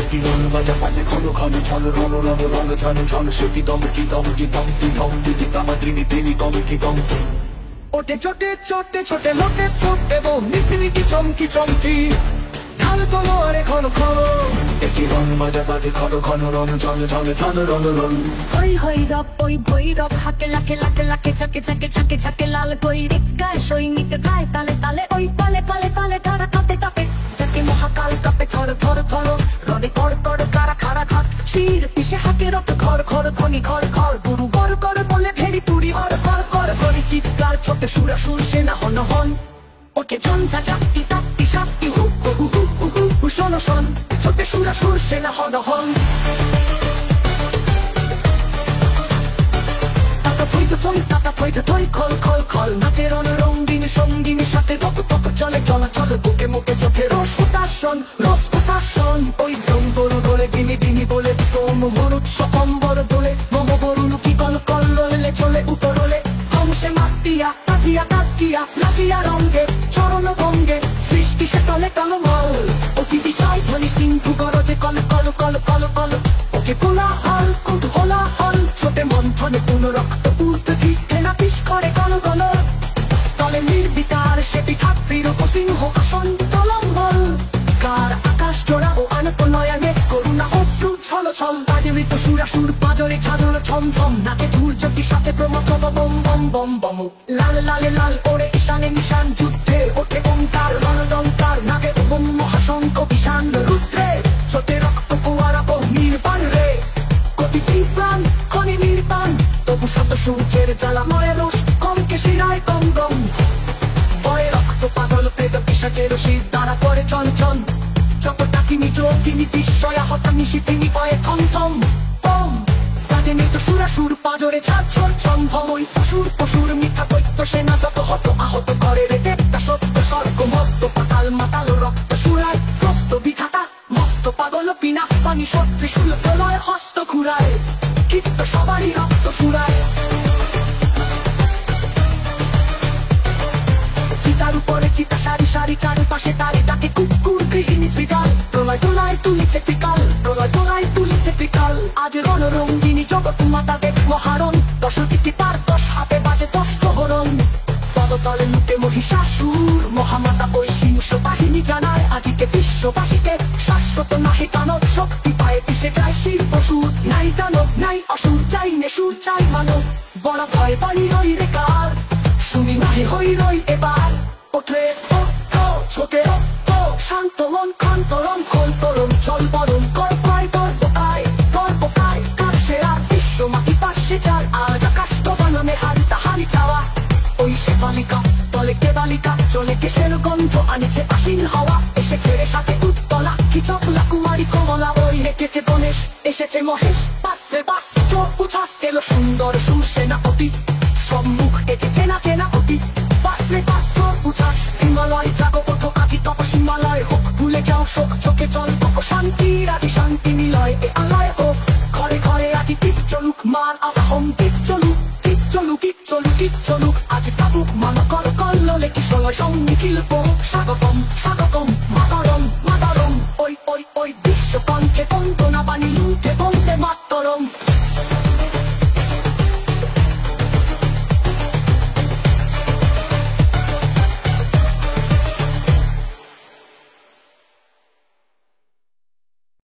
একই রং বাজা বাজে ঘন ঘন ঝন রণ রণ রণ ঝন ঝন সেটি দমকি দমকি দমকি দমকি দিতামাদ্রিনি তিনি দমকি দমকি ওটে ছোটে ছোটে ছোটে লোটে ফুটে বো নিকি চমকি চমকি ঢাল তোলো আরে ঘন ঘন একই রং বাজা বাজে ঘন ঘন রণ ঝন ঝন ঝন রণ রণ হই হই রব ওই ভৈরব হাকে লাকে লাকে লাকে ছাকে ছাকে ছাকে ছাকে লাল কই রিক্কায় সৈনিক গায় তালে তালে ওই পালে পালে পালে তারা কাঁপে কাঁপে যাকে মহাকাল কাঁপে থর থর থর রনে কর কর কারা খারা খাত শির পিছে হাকে রক্ত ঘর ঘর খনি ঘর ঘর গুরু গর গর বলে ভেড়ি তুড়ি হর ঘর ঘর করে চিৎকার ছোটে সুরা সুর সেনা হন হন ওকে ঝঞ্ঝা চাপটি তাপটি সাপটি হু হু হু হু হু হু শোন শোন ছোটে সুরা সুর সেনা হন হন টাকা থইতে থই খল খল খল নাচের রঙিন সঙ্গিনীর সাথে তত তত চলে চলাচল বুকে মুখে চোখে রস উতাসন ওই দম গরু দোলে দিনি দিনি বলে তোম মরুৎ সকম্বর দোলে মম গরু কি কল কল ললে চলে উতরলে হংসে মাতিয়া কাতিয়া কাতিয়া নাচিয়া রঙ্গে চরণ ভঙ্গে সৃষ্টি সে তলে টলমল অতি বিষয় ধ্বনি সিন্ধু গরজে কল কল কল কল কল ওকে কোলাহল কুতূহলাহল ছোটে মন্থনে কোন রক্ত উর্ধি ঘৃণা পিস করে গল গল তলে নির্বিকার সে পিঠাত্রীর উপসিংহ আসন তলম্বল কার আকাশ জোড়া ও আনত নয়নে করুণা অশ্রু ছল ছল বাজে মৃত সুরাসুর পাজরে ছাদর ছম ছম নাচে ধূর্যটির সাথে প্রমথ বম বম বম বম লাল লালে লাল ওরে ঈশানে নিশান যুদ্ধে ওঠে ওঙ্কার রণদঙ্কার নাগে বম মহাশঙ্খ ঈশান রুদ্রে ছোটে রক্ত ফোয়ারা বহু নির্বাণ রে কোটি প্রাণ খনি নির্বাণ তবু শত সূর্যের জ্বালা মরে রোষ কমকে শিরায় কম গম বয়ে রক্ত পাগল প্রেত পিশাচের শির দ্বারা করে চঞ্চন যত টাকিনি যোগিনী বিস্ময়া হতানি শিথিনি পায়ে থম থম ওম কাজে মৃত সুরাসুর পাজরে ঝাড় ছোট ছমভমই পশুর পশুর মিথ্যা দৈত্য সেনা যত হত আহত করে রে দেবতা সত্য স্বর্গ মত্ত পাতাল মাতাল রক্ত সুরায় ত্রস্ত বিধাতা মস্ত পাগল পিনা পানি সত্যি শুল প্রলয় হস্ত ঘুরায় কীর্ত সবারই রক্ত সুরায় চিতার উপরে চিতা সারি সারি চারিপাশে তারে ডাকে কুকুর গৃহিণী শ্রীকাল প্রলয় তোলায় তুলিছে ত্রিকাল প্রলয় তোলায় তুলিছে ত্রিকাল আজ রণরঙ্গিনী জগৎ মাতা দেব মহারণ দশটি তার 10 হাতে বাজে 10 প্রহরণ পদতলে লুটে মহিষাসুর মহামাতা ওই সিংহ বাহিনী জানায় আজিকে বিশ্ববাসীকে শাশ্বত নাহি দানব শক্তি পায়ে পিছে যায় শির পশুর নাই দানব নাই অসুর চাই নেশুর চাই মানব বড় ভয় বাড়ি রই রে কার শুনি নাহি হই রই এবার ওঠে ছোটে শান্ত মন খান্তরম খন্তরম চল বরম কর পায় গর্বকায় কার সে আর বিশ্ব মাটি পাশে যার আজ আকাশ তো বানামে হারি তাহারি চাওয়া ওই সে বালিকা তলে কে বালিকা চলে কেশের গন্ধ আনেছে আশিন হাওয়া এসেছে রে সাথে উত্তলা কি চকলা কুমারী কমলা ওই রেখেছে গণেশ এসেছে মহেশ পাশে বাস চোর উচ্ছ্বাস এলো সুন্দর সুসেনাপতি সব মুখ এসে চেনা চেনা অতি পাশে পাশ চোর উচ্ছ্বাস হিমালয় জাগো পথ আদি তপসিমালয় হোক ভুলে যাও শোক চোখে চল তক শান্তি রাজি শান্তি নিলয় এ আলয় হোক ঘরে ঘরে আজি টিপ চলুক মার আবাহম টিপ চলুক টিপ চলুক টিপ চলুক টিপ চলুক আজ কাবুক মান কল কল ললে কিশলয় সঙ্গী কিলপ স্বাগতম স্বাগতম